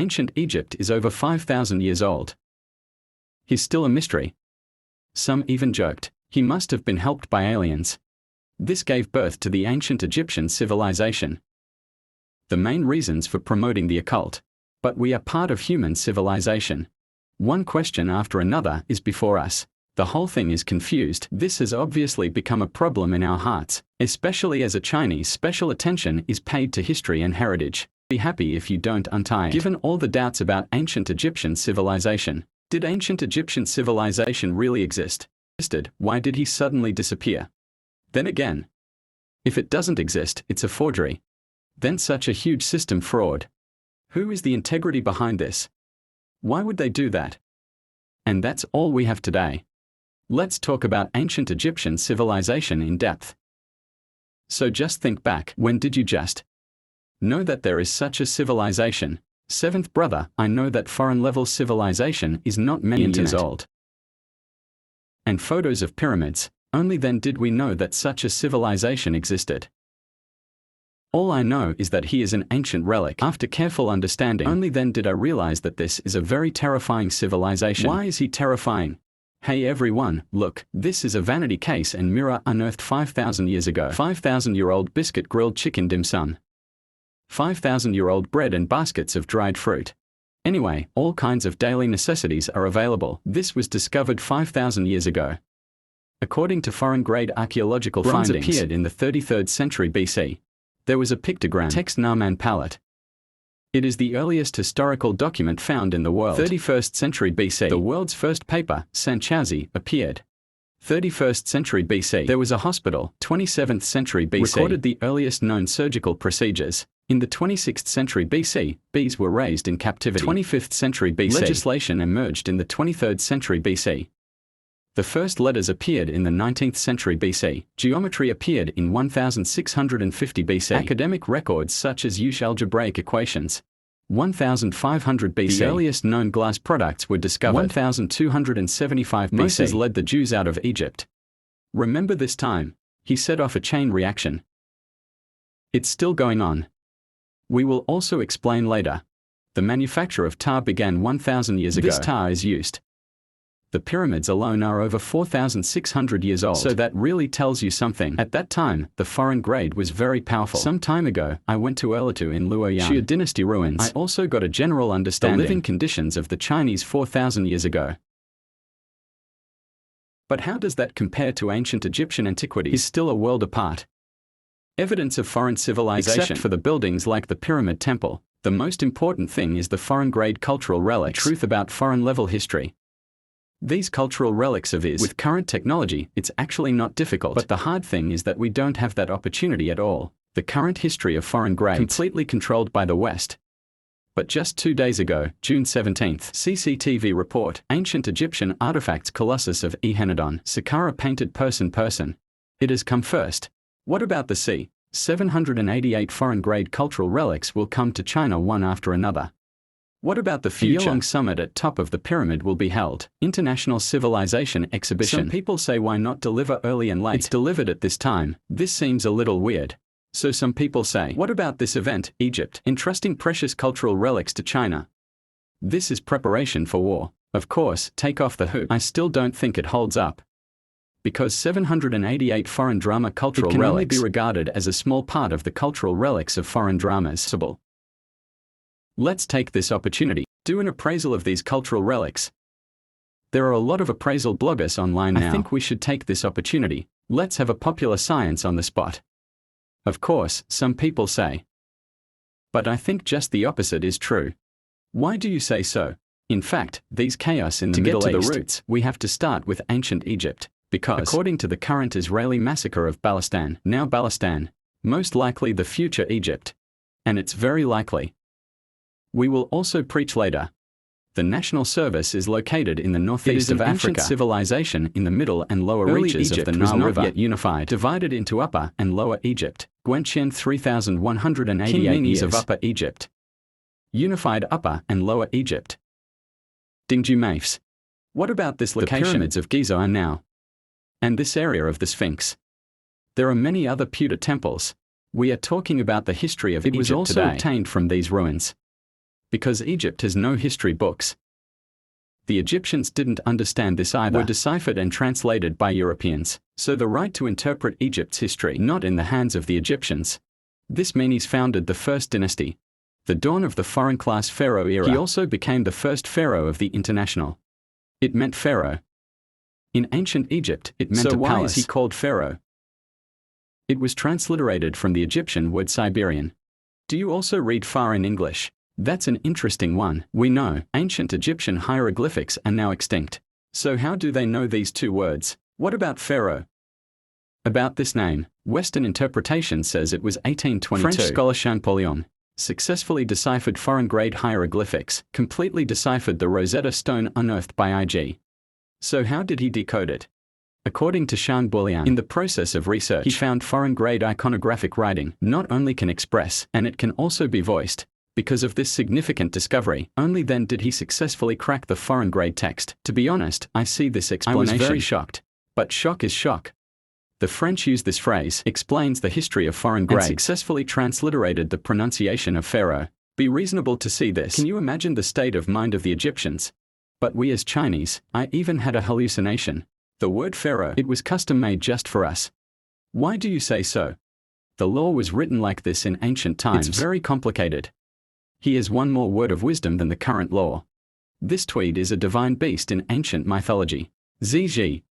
Ancient Egypt is over 5,000 years old. He's still a mystery. Some even joked, he must have been helped by aliens. This gave birth to the ancient Egyptian civilization. The main reasons for promoting the occult. But we are part of human civilization. One question after another is before us. The whole thing is confused. This has obviously become a problem in our hearts, especially as a Chinese. Special attention is paid to history and heritage. Be happy if you don't untie it. Given all the doubts about ancient Egyptian civilization, did ancient Egyptian civilization really exist? Why did he suddenly disappear? Then again, if it doesn't exist, it's a forgery. Then such a huge system fraud. Who is the integrity behind this? Why would they do that? And that's all we have today. Let's talk about ancient Egyptian civilization in depth. So just think back, when did you just know that there is such a civilization? Seventh brother, I know that foreign-level civilization is not many years old. And photos of pyramids, only then did we know that such a civilization existed. All I know is that he is an ancient relic. After careful understanding, only then did I realize that this is a very terrifying civilization. Why is he terrifying? Hey everyone, look, this is a vanity case and mirror unearthed 5,000 years ago. 5,000-year-old biscuit grilled chicken dim sum. 5,000-year-old bread and baskets of dried fruit. Anyway, all kinds of daily necessities are available. This was discovered 5,000 years ago. According to foreign-grade archaeological findings, appeared in the 33rd century BC. There was a pictogram, text Naaman palette. It is the earliest historical document found in the world. 31st century BC, the world's first paper, Sanchauzi, appeared. 31st century BC, there was a hospital. 27th century BC, recorded the earliest known surgical procedures. In the 26th century BC, bees were raised in captivity. 25th century BC, legislation emerged in the 23rd century BC. The first letters appeared in the 19th century BC. Geometry appeared in 1650 BC. Academic records such as use algebraic equations. 1500 BC. The earliest known glass products were discovered. 1275 BC. Moses led the Jews out of Egypt. Remember this time? He set off a chain reaction. It's still going on. We will also explain later. The manufacture of tar began 1,000 years ago. This tar is used. The pyramids alone are over 4,600 years old. So that really tells you something. At that time, the foreign grade was very powerful. Some time ago, I went to Erlitou in Luoyang. Xia dynasty ruins. I also got a general understanding of the living conditions of the Chinese 4,000 years ago. But how does that compare to ancient Egyptian antiquities? Is still a world apart. Evidence of foreign civilization. Except for the buildings like the Pyramid Temple, the most important thing is the foreign-grade cultural relics. Truth about foreign-level history. These cultural relics of with current technology, it's actually not difficult. But the hard thing is that we don't have that opportunity at all. The current history of foreign grades, completely controlled by the West. But just 2 days ago, June 17th, CCTV report, ancient Egyptian artifacts Colossus of Enheduanne, Saqqara painted person. It has come first. What about the sea? 788 foreign-grade cultural relics will come to China one after another. What about the future? The Yolong Summit at top of the pyramid will be held. International Civilization Exhibition. Some people say why not deliver early and late? It's delivered at this time. This seems a little weird. So some people say, what about this event, Egypt, entrusting precious cultural relics to China? This is preparation for war. Of course, take off the hoop. I still don't think it holds up. Because 788 foreign drama cultural relics only be regarded as a small part of the cultural relics of foreign dramas. Let's take this opportunity, do an appraisal of these cultural relics. There are a lot of appraisal bloggers online now. I think we should take this opportunity. Let's have a popular science on the spot. Of course, some people say. But I think just the opposite is true. Why do you say so? In fact, these chaos in the Middle East. To get to the roots, we have to start with ancient Egypt. Because, according to the current Israeli massacre of Balistan, now Balistan, most likely the future Egypt. And it's very likely. We will also preach later. The national service is located in the northeast of Africa. Ancient civilization in the middle and lower reaches of the Nile River, yet unified, divided into Upper and Lower Egypt. Gwenchen 3,188 years of Upper Egypt. Unified Upper and Lower Egypt. Dingju Mafs. What about this location? The pyramids of Giza are now. And this area of the Sphinx. There are many other pewter temples. We are talking about the history of Egypt today. It was also obtained from these ruins. because Egypt has no history books. The Egyptians didn't understand this either, were deciphered and translated by Europeans, so the right to interpret Egypt's history not in the hands of the Egyptians. This Menes founded the first dynasty, the dawn of the foreign-class pharaoh era. He also became the first pharaoh of the international. It meant pharaoh. In ancient Egypt, it meant a palace. Why is he called pharaoh? It was transliterated from the Egyptian word Siberian. Do you also read Far in English? That's an interesting one. We know ancient Egyptian hieroglyphics are now extinct. So how do they know these two words? What about pharaoh? About this name, Western interpretation says it was 1822. French scholar Champollion successfully deciphered foreign-grade hieroglyphics, completely deciphered the Rosetta Stone unearthed by IG. So how did he decode it? According to Champollion, in the process of research, he found foreign-grade iconographic writing not only can express, and it can also be voiced. Because of this significant discovery, only then did he successfully crack the foreign-grade text. To be honest, I see this explanation. I was very shocked. But shock is shock. The French use this phrase, explains the history of foreign grade, and successfully transliterated the pronunciation of Pharaoh. Be reasonable to see this. Can you imagine the state of mind of the Egyptians? But we as Chinese, I even had a hallucination. The word Pharaoh, it was custom-made just for us. Why do you say so? The law was written like this in ancient times. It's very complicated. He is one more word of wisdom than the current law. This Tweed is a divine beast in ancient mythology. ZG.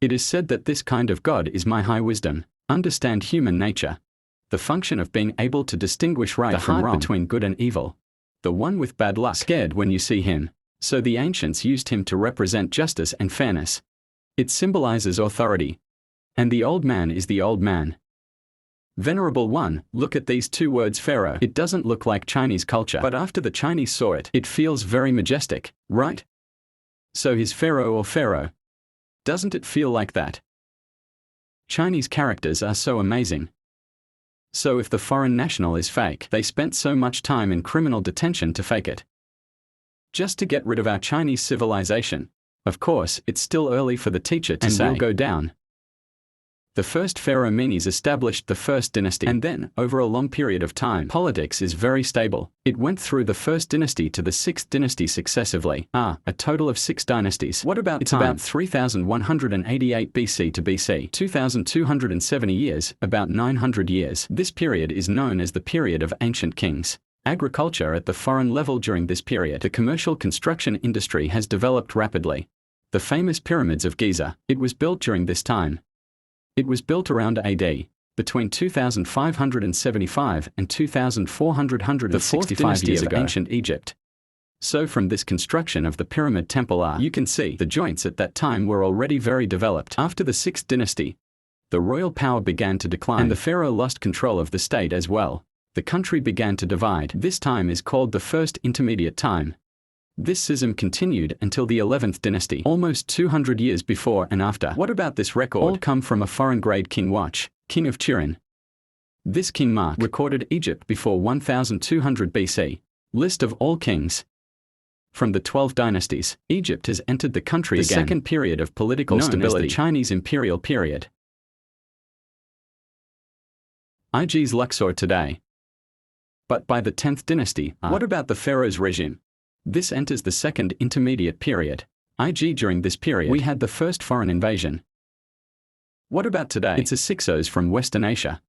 It is said that this kind of God is my high wisdom, understand human nature. The function of being able to distinguish right from wrong, between good and evil. The one with bad luck, scared when you see him. So the ancients used him to represent justice and fairness. It symbolizes authority. And the old man is the old man. Venerable One, look at these two words Pharaoh. It doesn't look like Chinese culture, but after the Chinese saw it, it feels very majestic, right? So he's Pharaoh or Pharaoh. Doesn't it feel like that? Chinese characters are so amazing. So if the foreign national is fake, they spent so much time in criminal detention to fake it. Just to get rid of our Chinese civilization. Of course, it's still early for the teacher to say, and will go down. The first Pharaoh Menes established the first dynasty, and then, over a long period of time, politics is very stable. It went through the first dynasty to the sixth dynasty successively. A total of 6 dynasties. What about time? About 3188 BC to BC, 2270 years, about 900 years. This period is known as the period of ancient kings. Agriculture at the foreign level during this period. The commercial construction industry has developed rapidly. The famous pyramids of Giza, it was built during this time. It was built around AD, between 2575 and 2465 years ago. Ancient Egypt. So from this construction of the Pyramid Temple you can see the joints at that time were already very developed. After the 6th dynasty, the royal power began to decline and the pharaoh lost control of the state as well. The country began to divide. This time is called the First Intermediate Time. This schism continued until the 11th dynasty, almost 200 years before and after. What about this record? All come from a foreign-grade king watch, king of Turin. This king Mark recorded Egypt before 1200 BC. List of all kings. From the 12 dynasties, Egypt has entered the country again. The second period of political stability, as the Chinese imperial period. IG's Luxor today. But by the 10th dynasty, what about the pharaoh's regime? This enters the second intermediate period. IG during this period, we had the first foreign invasion. What about today? It's a Sixos from Western Asia.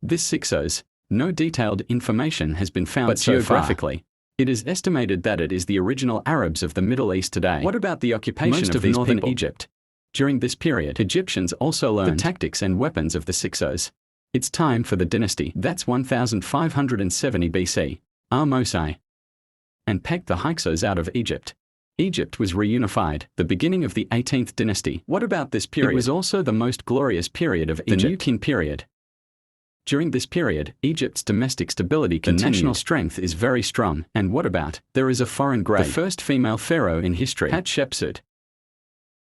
This Sixos, no detailed information has been found, but geographically, it is estimated that it is the original Arabs of the Middle East today. What about the occupation of northern Egypt? During this period, Egyptians also learned the tactics and weapons of the Sixos. It's time for the dynasty. That's 1570 BC. Mosai. And pegged the Hyksos out of Egypt. Egypt was reunified, the beginning of the 18th dynasty. What about this period? It was also the most glorious period of Egypt, the New King period. During this period, Egypt's domestic stability continued. The national strength is very strong. And what about, there is a foreign grade, the first female pharaoh in history, Hatshepsut.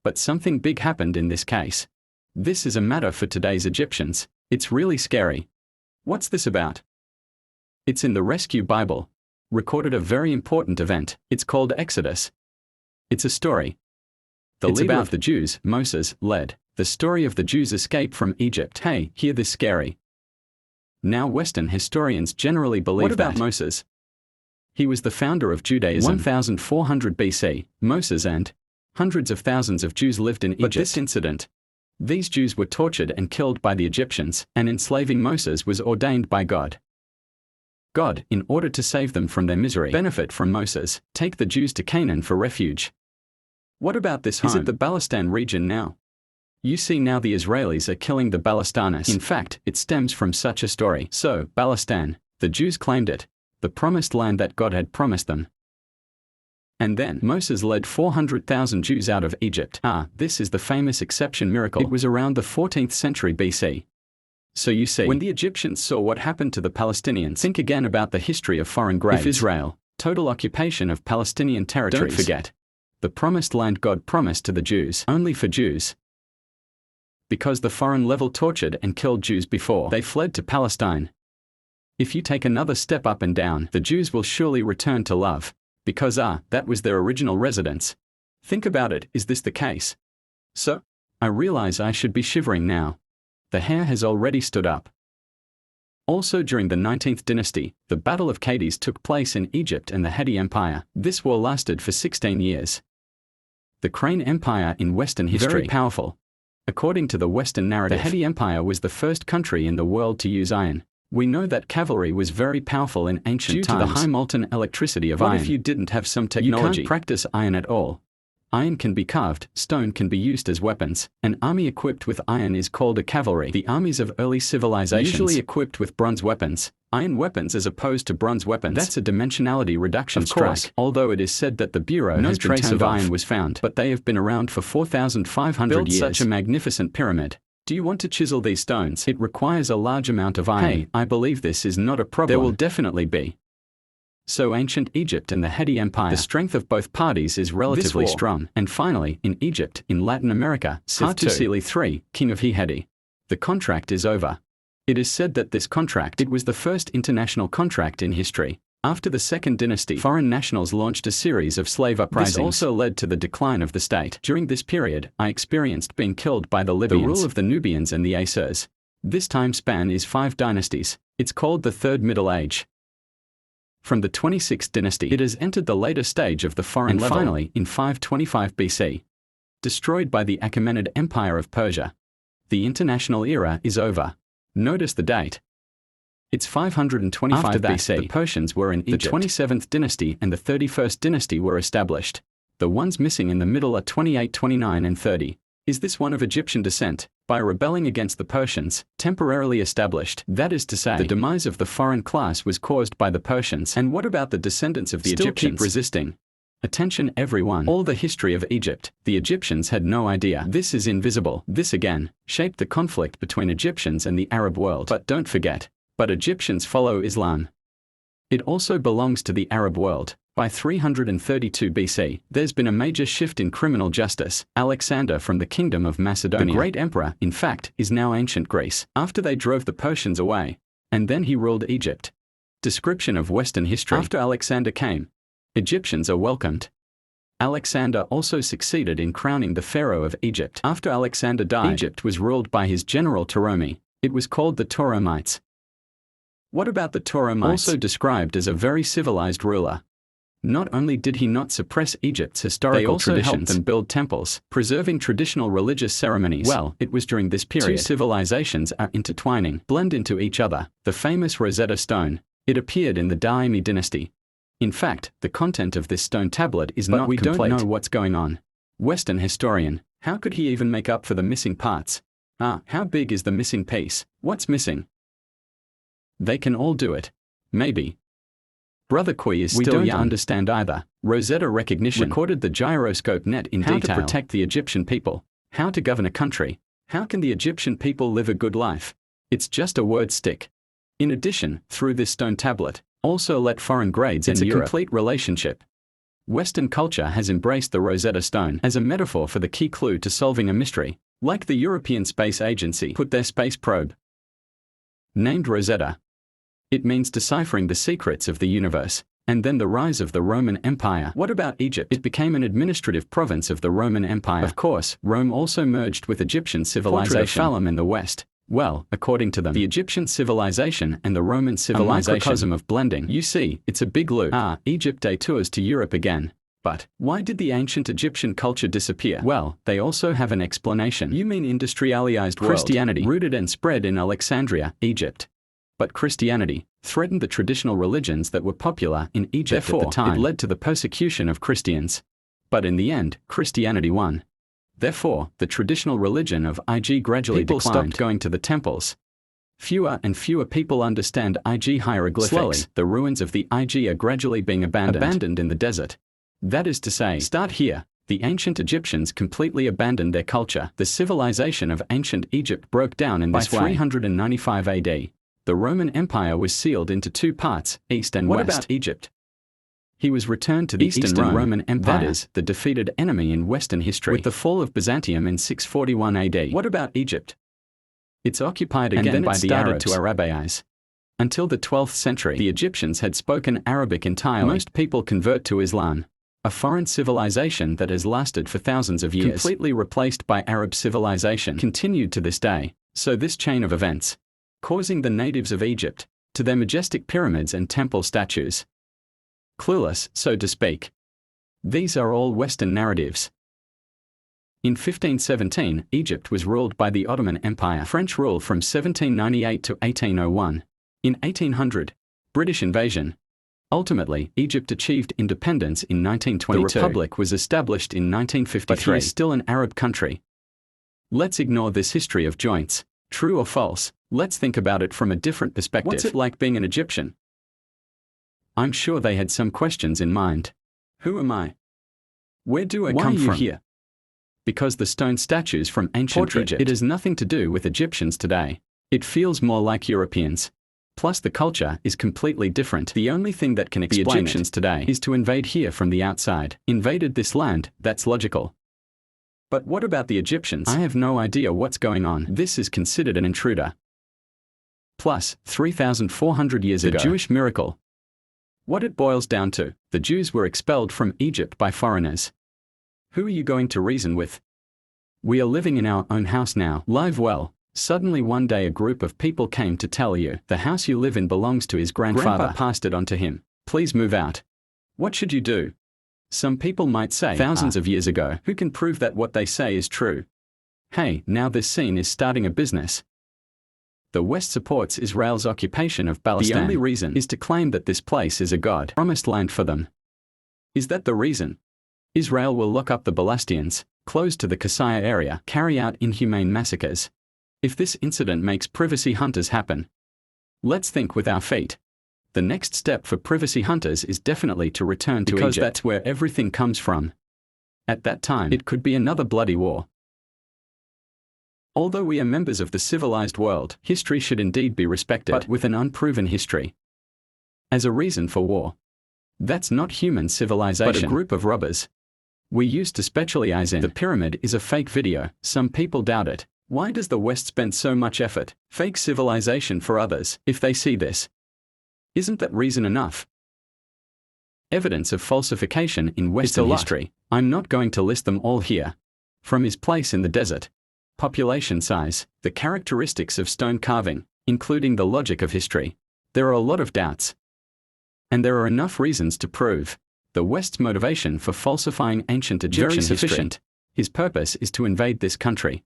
But something big happened in this case. This is a matter for today's Egyptians. It's really scary. What's this about? It's in the Rescue Bible. Recorded a very important event. It's called Exodus. It's a story. It's leader of the Jews, Moses, led the story of the Jews' escape from Egypt. Hey, hear this scary. Now Western historians generally believe that Moses He was the founder of Judaism. 1400 BC, Moses and hundreds of thousands of Jews lived in Egypt. But this incident, these Jews were tortured and killed by the Egyptians, and enslaving Moses was ordained by God. God, in order to save them from their misery, benefit from Moses, take the Jews to Canaan for refuge. What about this home? Is it the Palestine region now? You see, now the Israelis are killing the Palestinians. In fact, it stems from such a story. So, Palestine, the Jews claimed it, the promised land that God had promised them. And then Moses led 400,000 Jews out of Egypt. This is the famous exception miracle. It was around the 14th century BC. So you see, when the Egyptians saw what happened to the Palestinians, think again about the history of foreign grades. If Israel, total occupation of Palestinian territories. Don't forget, the promised land God promised to the Jews, only for Jews. Because the foreign level tortured and killed Jews before they fled to Palestine. If you take another step up and down, the Jews will surely return to love, because that was their original residence. Think about it, is this the case? So, I realize I should be shivering now. The hair has already stood up. Also during the 19th dynasty, the Battle of Cadiz took place in Egypt and the Hatti Empire. This war lasted for 16 years. The Crane Empire in Western history. Very powerful. According to the Western narrative, the Hatti Empire was the first country in the world to use iron. We know that cavalry was very powerful in ancient times. Due to the high molten electricity of iron. What if you didn't have some technology? You can't practice iron at all. Iron can be carved, stone can be used as weapons. An army equipped with iron is called a cavalry. The armies of early civilizations usually equipped with bronze weapons. Iron weapons as opposed to bronze weapons. That's a dimensionality reduction strike. Although it is said that the Bureau no trace of iron was found, but they have been around for 4,500 years. Such a magnificent pyramid. Do you want to chisel these stones? It requires a large amount of iron. Hey, I believe this is not a problem. There will definitely be. So ancient Egypt and the Hatti Empire, the strength of both parties is relatively strong. And finally, in Egypt, in Latin America, Hattusili III, king of Hatti. The contract is over. It is said that this contract, it was the first international contract in history. After the Second Dynasty, foreign nationals launched a series of slave uprisings. This also led to the decline of the state. During this period, I experienced being killed by the Libyans, the rule of the Nubians and the Asurs. This time span is 5 dynasties. It's called the Third Middle Age. From the 26th dynasty, it has entered the later stage of the foreign level. And finally, in 525 BC, destroyed by the Achaemenid Empire of Persia. The international era is over. Notice the date. It's 525 After that, BC. The Persians were in Egypt. The 27th dynasty and the 31st dynasty were established. The ones missing in the middle are 28, 29 and 30. Is this one of Egyptian descent? By rebelling against the Persians, temporarily established. That is to say, the demise of the foreign class was caused by the Persians. And what about the descendants of the Egyptians? Keep resisting. Attention everyone. All the history of Egypt, the Egyptians had no idea. This is invisible. This again, shaped the conflict between Egyptians and the Arab world. But don't forget, but Egyptians follow Islam. It also belongs to the Arab world. By 332 BC, there's been a major shift in criminal justice. Alexander from the Kingdom of Macedonia, the great emperor, in fact, is now ancient Greece, after they drove the Persians away. And then he ruled Egypt. Description of Western history. After Alexander came, Egyptians are welcomed. Alexander also succeeded in crowning the Pharaoh of Egypt. After Alexander died, Egypt was ruled by his general Ptolemy. It was called the Ptolemies. What about the Ptolemies? Also described as a very civilized ruler. Not only did he not suppress Egypt's historical traditions, they also helped them build temples, preserving traditional religious ceremonies. Well, it was during this period 2 civilizations are intertwining, blend into each other. The famous Rosetta Stone. It appeared in the Daimi dynasty. In fact, the content of this stone tablet is not complete. We don't know what's going on. Western historian, how could he even make up for the missing parts? How big is the missing piece? What's missing? They can all do it. Maybe. Brother Kui is still young. We don't understand either. Rosetta recognition recorded the gyroscope net in detail. How to protect the Egyptian people. How to govern a country. How can the Egyptian people live a good life? It's just a word stick. In addition, through this stone tablet, also let foreign grades in Europe. It's a complete relationship. Western culture has embraced the Rosetta Stone as a metaphor for the key clue to solving a mystery, like the European Space Agency put their space probe named Rosetta. It means deciphering the secrets of the universe. And then the rise of the Roman Empire. What about Egypt? It became an administrative province of the Roman Empire. Of course, Rome also merged with Egyptian civilization. Portrait of Phalim in the west. Well, according to them, the Egyptian civilization and the Roman civilization, a microcosm of blending. You see, it's a big loop. Egypt detours to Europe again. But why did the ancient Egyptian culture disappear? Well, they also have an explanation. You mean industrialized Christianity, rooted and spread in Alexandria, Egypt. But Christianity threatened the traditional religions that were popular in Egypt at the time. It led to the persecution of Christians. But in the end, Christianity won. Therefore, the traditional religion of Ig gradually declined. People stopped going to the temples. Fewer and fewer people understand Ig hieroglyphics. Slowly, the ruins of the Ig are gradually being abandoned in the desert. That is to say, start here. The ancient Egyptians completely abandoned their culture. The civilization of ancient Egypt broke down in this way. By 395 AD, the Roman Empire was sealed into two parts, East and West. What about Egypt? He was returned to the Eastern Roman Empire, that is, the defeated enemy in Western history, with the fall of Byzantium in 641 AD. What about Egypt? It's occupied again by the Arabs to Arabaize. Until the 12th century, the Egyptians had spoken Arabic entirely. Most people convert to Islam. A foreign civilization that has lasted for thousands of years, completely replaced by Arab civilization, continued to this day. So this chain of events, causing the natives of Egypt, to their majestic pyramids and temple statues, clueless, so to speak. These are all Western narratives. In 1517, Egypt was ruled by the Ottoman Empire. French rule from 1798 to 1801. In 1800, British invasion. Ultimately, Egypt achieved independence in 1922. The Republic was established in 1953. But he is still an Arab country. Let's ignore this history of joints. True or false? Let's think about it from a different perspective. What's it like being an Egyptian? I'm sure they had some questions in mind. Who am I? Where do I come from? Why are you here? Because the stone statues from ancient Egypt. It has nothing to do with Egyptians today. It feels more like Europeans. Plus the culture is completely different. The only thing that can explain the Egyptians today is to invade here from the outside. Invaded this land, that's logical. But what about the Egyptians? I have no idea what's going on. This is considered an intruder. Plus, 3,400 years ago, the Jewish miracle. What it boils down to, the Jews were expelled from Egypt by foreigners. Who are you going to reason with? We are living in our own house now. Live well. Suddenly one day a group of people came to tell you, the house you live in belongs to his grandfather. Grandpa passed it on to him. Please move out. What should you do? Some people might say, thousands of years ago, who can prove that what they say is true? Hey, now this scene is starting a business. The West supports Israel's occupation of Palestine. The only reason is to claim that this place is a God-promised land for them. Is that the reason? Israel will lock up the Palestinians, close to the Qusayr area, carry out inhumane massacres. If this incident makes privacy hunters happen, let's think with our feet. The next step for privacy hunters is definitely to return to Egypt. Because that's where everything comes from. At that time, it could be another bloody war. Although we are members of the civilized world, history should indeed be respected, but with an unproven history as a reason for war. That's not human civilization, but a group of robbers. We used to specialize in the pyramid is a fake video. Some people doubt it. Why does the West spend so much effort, fake civilization for others, if they see this? Isn't that reason enough? Evidence of falsification in Western history. I'm not going to list them all here. From his place in the desert, population size, the characteristics of stone carving, including the logic of history. There are a lot of doubts. And there are enough reasons to prove the West's motivation for falsifying ancient Egyptian history. His purpose is to invade this country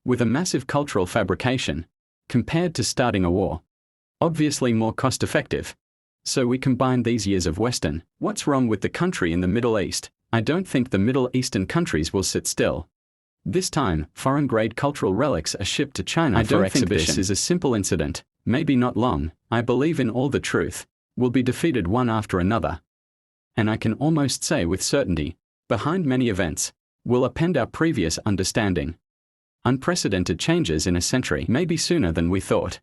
with a massive cultural fabrication, compared to starting a war. Obviously more cost-effective. So we combine these years of Western. What's wrong with the country in the Middle East? I don't think the Middle Eastern countries will sit still. This time, foreign-grade cultural relics are shipped to China for exhibition. I don't think this is a simple incident. Maybe not long. I believe in all the truth will be defeated one after another. And I can almost say with certainty, behind many events, will append our previous understanding. Unprecedented changes in a century, maybe sooner than we thought.